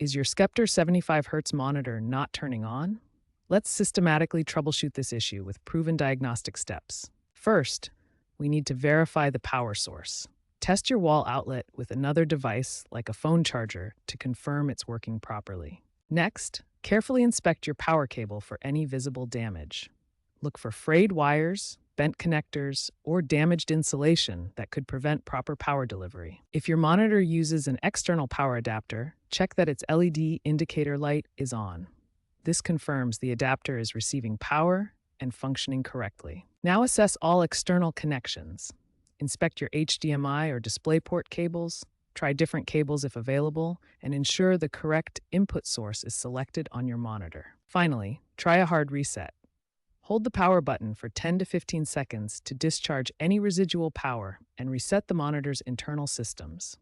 Is your Sceptre 75 Hz monitor not turning on? Let's systematically troubleshoot this issue with proven diagnostic steps. First, we need to verify the power source. Test your wall outlet with another device like a phone charger to confirm it's working properly. Next, carefully inspect your power cable for any visible damage. Look for frayed wires, bent connectors, or damaged insulation that could prevent proper power delivery. If your monitor uses an external power adapter, check that its LED indicator light is on. This confirms the adapter is receiving power and functioning correctly. Now assess all external connections. Inspect your HDMI or DisplayPort cables, try different cables if available, and ensure the correct input source is selected on your monitor. Finally, try a hard reset. Hold the power button for 10 to 15 seconds to discharge any residual power and reset the monitor's internal systems.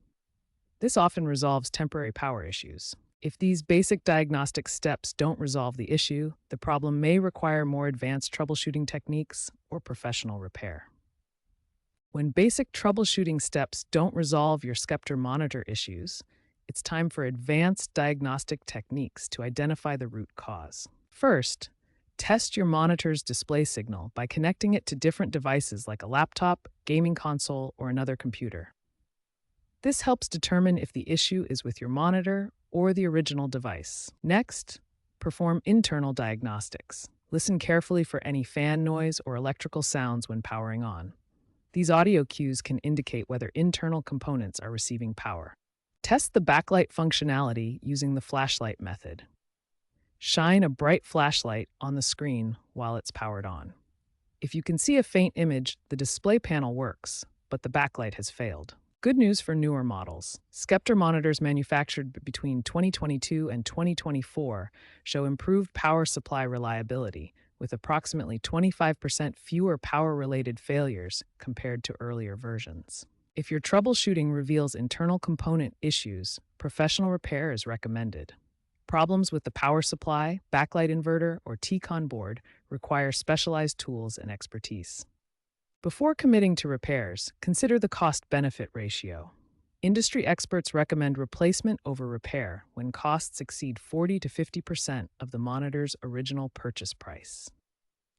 This often resolves temporary power issues. If these basic diagnostic steps don't resolve the issue, the problem may require more advanced troubleshooting techniques or professional repair. When basic troubleshooting steps don't resolve your Sceptre monitor issues, it's time for advanced diagnostic techniques to identify the root cause. First, test your monitor's display signal by connecting it to different devices like a laptop, gaming console, or another computer. This helps determine if the issue is with your monitor or the original device. Next, perform internal diagnostics. Listen carefully for any fan noise or electrical sounds when powering on. These audio cues can indicate whether internal components are receiving power. Test the backlight functionality using the flashlight method. Shine a bright flashlight on the screen while it's powered on. If you can see a faint image, the display panel works, but the backlight has failed. Good news for newer models. Sceptre monitors manufactured between 2022 and 2024 show improved power supply reliability, with approximately 25% fewer power-related failures compared to earlier versions. If your troubleshooting reveals internal component issues, professional repair is recommended. Problems with the power supply, backlight inverter, or T-con board require specialized tools and expertise. Before committing to repairs, consider the cost-benefit ratio. Industry experts recommend replacement over repair when costs exceed 40 to 50% of the monitor's original purchase price.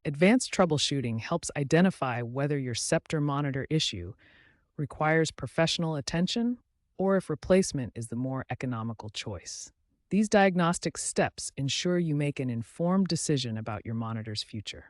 Advanced troubleshooting helps identify whether your Sceptre monitor issue requires professional attention or if replacement is the more economical choice. These diagnostic steps ensure you make an informed decision about your monitor's future.